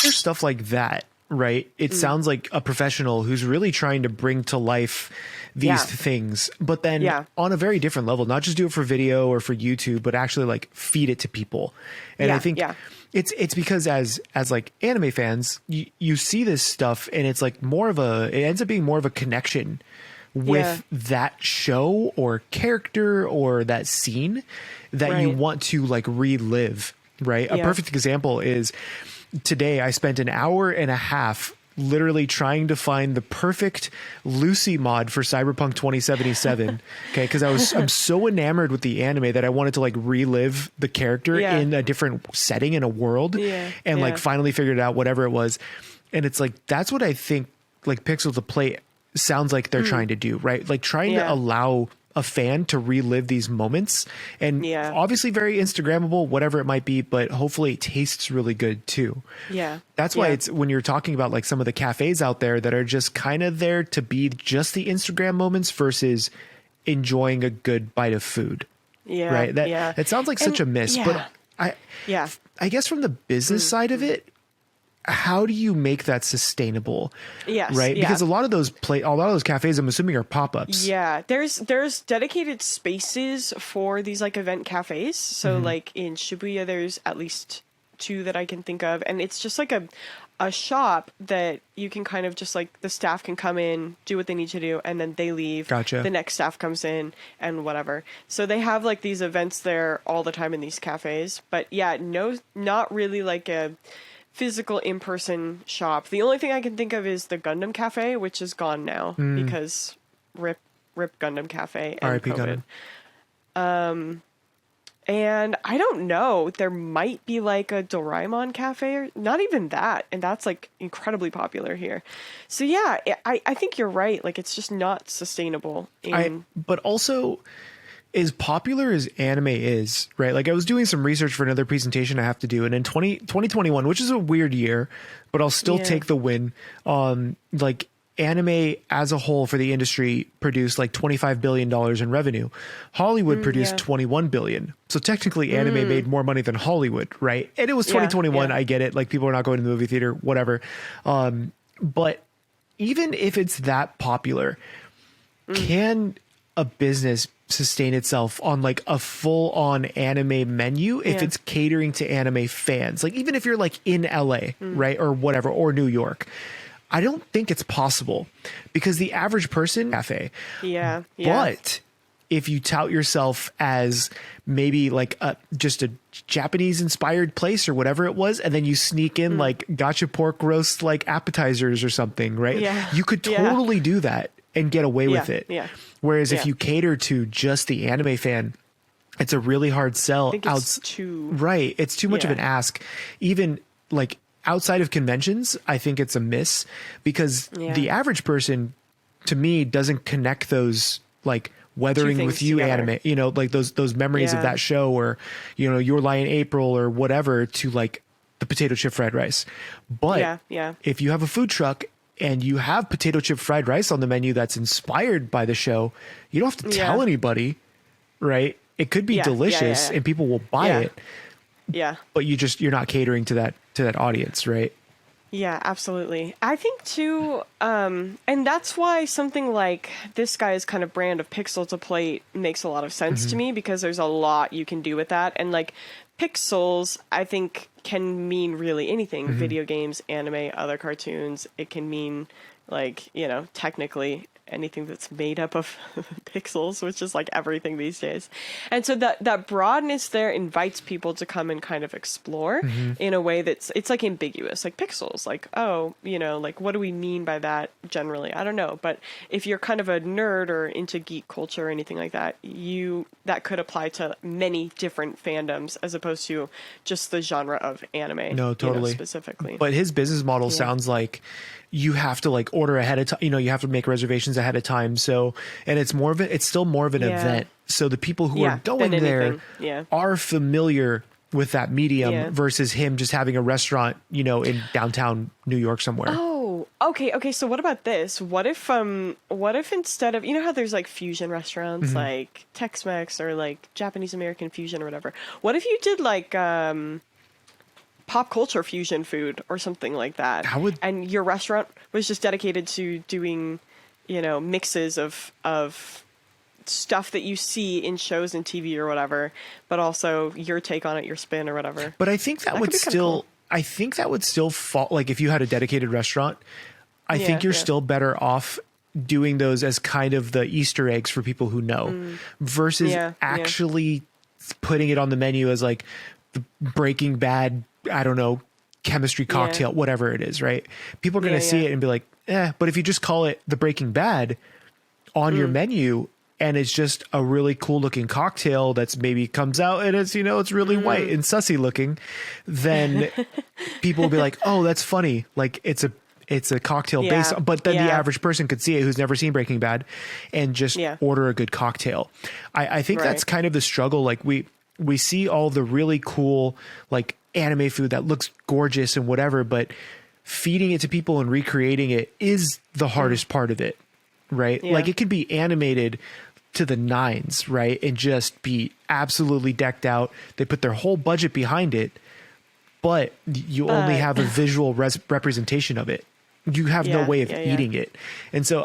for stuff like that, right? It sounds like a professional who's really trying to bring to life these things, but then on a very different level, not just do it for video or for YouTube, but actually like feed it to people. And I think it's because as like anime fans, you see this stuff and it's like it ends up being more of a connection with that show or character or that scene that you want to like relive, right? A perfect example is today I spent an hour and a half literally trying to find the perfect Lucy mod for Cyberpunk 2077. Okay. Because I'm so enamored with the anime that I wanted to like relive the character in a different setting in a world and like finally figured out whatever it was. And it's like, that's what I think like Pixel to Play sounds like they're trying to do, right? Like trying to allow a fan to relive these moments, and obviously very Instagrammable, whatever it might be, but hopefully it tastes really good too. Yeah. That's why it's when you're talking about like some of the cafes out there that are just kind of there to be just the Instagram moments versus enjoying a good bite of food. Yeah. Right. It sounds like such a miss, but I guess from the business side of it, how do you make that sustainable? Yes. Right. Because a lot of those cafes, I'm assuming, are pop-ups. Yeah. There's dedicated spaces for these like event cafes. So like in Shibuya, there's at least 2 that I can think of. And it's just like a shop that you can kind of just like the staff can come in, do what they need to do, and then they leave. Gotcha. The next staff comes in and whatever. So they have like these events there all the time in these cafes. But yeah, not really like a physical in-person shop. The only thing I can think of is the Gundam Cafe, which is gone now because rip Gundam Cafe and R.I.P. COVID. Gundam. And I don't know, there might be like a Doraemon Cafe, or not even that, and that's like incredibly popular here. So yeah, I think you're right. Like it's just not sustainable. But also, as popular as anime is, right? Like I was doing some research for another presentation I have to do, and in 2021, which is a weird year, but I'll still take the win. Like anime as a whole for the industry produced like $25 billion in revenue. Hollywood produced 21 billion. So technically anime made more money than Hollywood, right? And it was 2021. I get it. Like people are not going to the movie theater, whatever. But even if it's that popular, can a business sustain itself on like a full on anime menu if it's catering to anime fans? Like even if you're like in LA, right? Or whatever, or New York, I don't think it's possible because the average person cafe. Yeah. But if you tout yourself as maybe like just a Japanese inspired place or whatever it was, and then you sneak in like gotcha pork roast, like appetizers or something, right? Yeah. You could totally do that and get away with it. Yeah. Whereas if you cater to just the anime fan, it's a really hard sell. It's too much of an ask. Even like outside of conventions, I think it's a miss because the average person, to me, doesn't connect those like Weathering with You anime, you know, like those memories of that show, or, you know, Your Lie in April or whatever, to like the potato chip fried rice. But if you have a food truck and you have potato chip fried rice on the menu that's inspired by the show, you don't have to tell anybody, right? It could be delicious and people will buy it. Yeah. But you're not catering to that audience, right? Yeah, absolutely. I think too, and that's why something like this guy's kind of brand of Pixel to Plate makes a lot of sense to me, because there's a lot you can do with that. And like pixels, I think, can mean really anything. Video games, anime, other cartoons. It can mean like, you know, technically anything that's made up of pixels, which is like everything these days. And so that broadness there invites people to come and kind of explore in a way it's like ambiguous, like pixels, like, oh, you know, like what do we mean by that generally? I don't know. But if you're kind of a nerd or into geek culture or anything like that, that could apply to many different fandoms as opposed to just the genre of anime. No, totally. You know, specifically. But his business model sounds like you have to like order ahead of time, you know, you have to make reservations ahead of time. So, and it's still more of an event. So the people who are going there are familiar with that medium versus him just having a restaurant, you know, in downtown New York somewhere. Oh, okay. So what about this? What if instead of, you know how there's like fusion restaurants, like Tex-Mex or like Japanese American fusion or whatever. What if you did like, pop culture fusion food or something like that. And your restaurant was just dedicated to doing, mixes of stuff that you see in shows and TV or whatever, but also your take on it, your spin or whatever. But I think that would still, cool. I think that would still fall, like if you had a dedicated restaurant, I think you're still better off doing those as kind of the Easter eggs for people who know versus actually putting it on the menu as like the Breaking Bad, I don't know, chemistry cocktail, whatever it is, right? People are going to see it and be like, but if you just call it the Breaking Bad on your menu, and it's just a really cool looking cocktail that's maybe comes out and it's, it's really white and sussy looking, then people will be like, oh, that's funny. Like it's a cocktail based, but then the average person could see it who's never seen Breaking Bad and just order a good cocktail. I think that's kind of the struggle. Like we see all the really cool, like anime food that looks gorgeous and whatever, but feeding it to people and recreating it is the hardest part of it. Right. Like it could be animated to the nines, right? And just be absolutely decked out. They put their whole budget behind it, but you only have a visual representation of it. You have no way of eating it. And so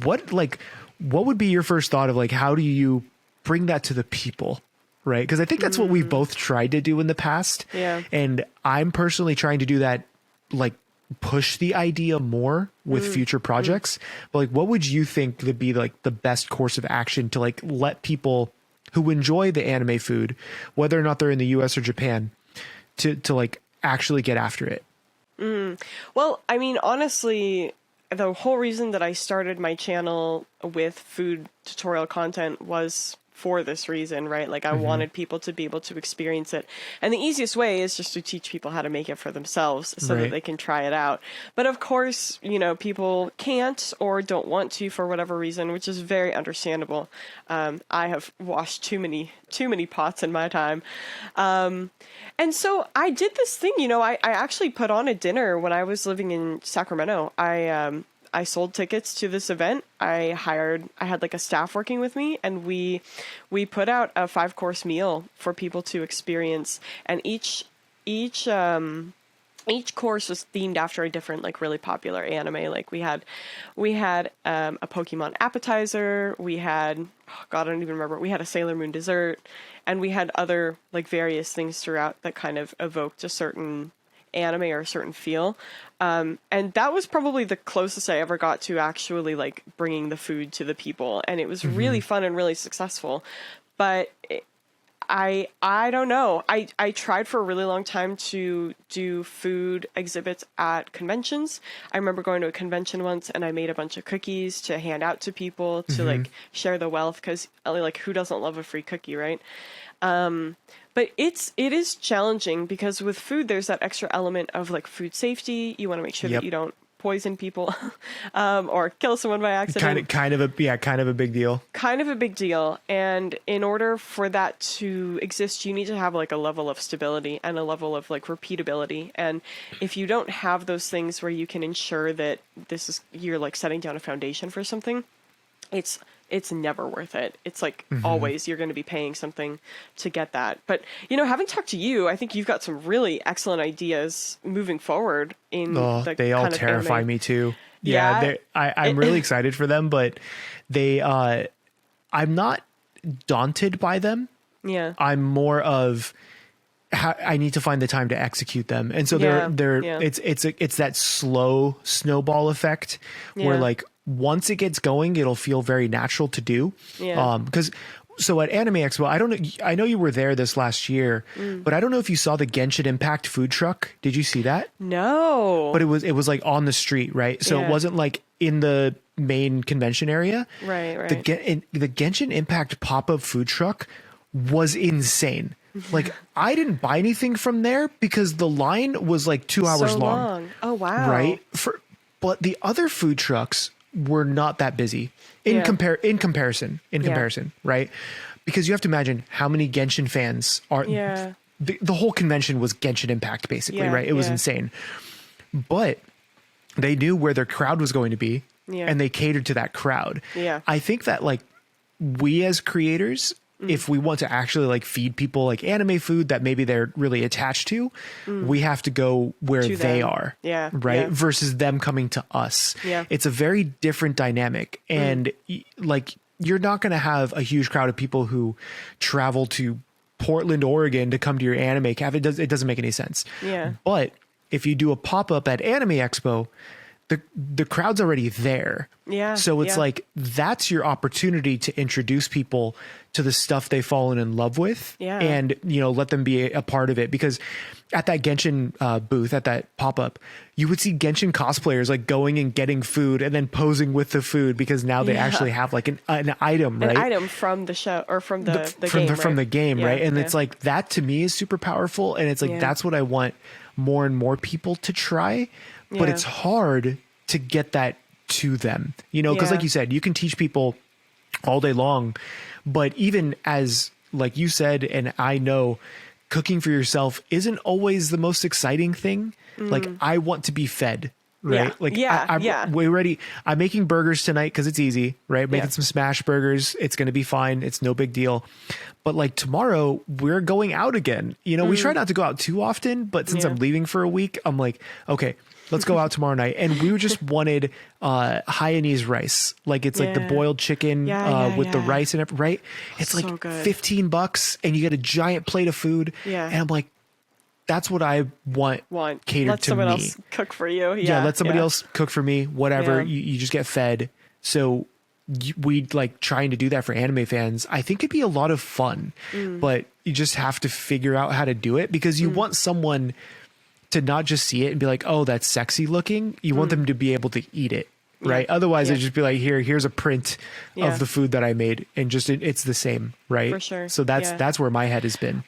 what would be your first thought of like, how do you bring that to the people? Right. Because I think that's what we've both tried to do in the past. Yeah. And I'm personally trying to do that, like push the idea more with future projects. But like, what would you think would be like the best course of action to like let people who enjoy the anime food, whether or not they're in the US or Japan, to like actually get after it? Well, I mean, honestly, the whole reason that I started my channel with food tutorial content was for this reason, right? Like I wanted people to be able to experience it. And the easiest way is just to teach people how to make it for themselves so that they can try it out. But of course, people can't or don't want to for whatever reason, which is very understandable. I have washed too many pots in my time. And so I did this thing, I actually put on a dinner when I was living in Sacramento. I sold tickets to this event. I had like a staff working with me, and we put out a 5-course meal for people to experience. And each course was themed after a different, like really popular anime. Like we had a Pokemon appetizer. We had, oh God, I don't even remember. We had a Sailor Moon dessert, and we had other like various things throughout that kind of evoked a certain anime or a certain feel. And that was probably the closest I ever got to actually like bringing the food to the people. And it was really fun and really successful. But I don't know. I tried for a really long time to do food exhibits at conventions. I remember going to a convention once and I made a bunch of cookies to hand out to people to like share the wealth, because like who doesn't love a free cookie, right? But it is challenging because with food, there's that extra element of like food safety. You want to make sure that you don't poison people, or kill someone by accident. Kind of a big deal. Kind of a big deal. And in order for that to exist, you need to have like a level of stability and a level of like repeatability. And if you don't have those things where you can ensure that you're like setting down a foundation for something, it's never worth it. It's like always you're going to be paying something to get that. But, having talked to you, I think you've got some really excellent ideas moving forward in they all terrify me too. Yeah. I'm really excited for them, but I'm not daunted by them. Yeah. I'm more of I need to find the time to execute them. And so it's that slow snowball effect where like, once it gets going, it'll feel very natural to do. Yeah. So at Anime Expo, I know you were there this last year, but I don't know if you saw the Genshin Impact food truck. Did you see that? No. But it was like on the street, right? So it wasn't like in the main convention area. Right. The Genshin Impact pop-up food truck was insane. Like I didn't buy anything from there because the line was like 2 hours long. Oh, wow. Right. But the other food trucks were not that busy in comparison, right? Because you have to imagine how many Genshin fans are. Yeah. The whole convention was Genshin Impact, basically, right? It was insane. But they knew where their crowd was going to be, and they catered to that crowd. Yeah. I think that like we as creators if we want to actually like feed people like anime food that maybe they're really attached to, we have to go where they are. Yeah. Right. Yeah. Versus them coming to us. Yeah. It's a very different dynamic. And like, you're not going to have a huge crowd of people who travel to Portland, Oregon to come to your anime cafe. It doesn't make any sense. Yeah. But if you do a pop-up at Anime Expo, the crowd's already there. Yeah. So it's like, that's your opportunity to introduce people to the stuff they've fallen in love with. Yeah. And, you know, let them be a part of it. Because at that Genshin booth, at that pop-up, you would see Genshin cosplayers like going and getting food and then posing with the food, because now they actually have like an item, right? An item from the show, or from the from game, from the game, right? And Yeah. it's like, that to me is super powerful. And it's like, that's what I want more and more people to try. But it's hard to get that to them, you know, because like you said, you can teach people all day long, but even as like you said, and I know, cooking for yourself isn't always the most exciting thing. Like, I want to be fed, right? We're ready. I'm making burgers tonight because it's easy, right? Making some smash burgers. It's going to be fine. It's no big deal. But like tomorrow we're going out again. You know, we try not to go out too often, but since I'm leaving for a week, I'm like, okay, let's go out tomorrow night. And we just wanted Hainanese rice. Like, it's like the boiled chicken with the rice and everything, right? It's so like good. $15 and you get a giant plate of food. Yeah. And I'm like, that's what I want catered let to someone me. else cook for you. Let somebody else cook for me, whatever. You just get fed. So we like trying to do that for anime fans. I think it'd be a lot of fun, but you just have to figure out how to do it, because you want someone to not just see it and be like, oh, that's sexy looking. You want them to be able to eat it. Right. Otherwise it'd just be like, here's a print of the food that I made, and just, it's the same. Right. For sure. So that's where my head has been.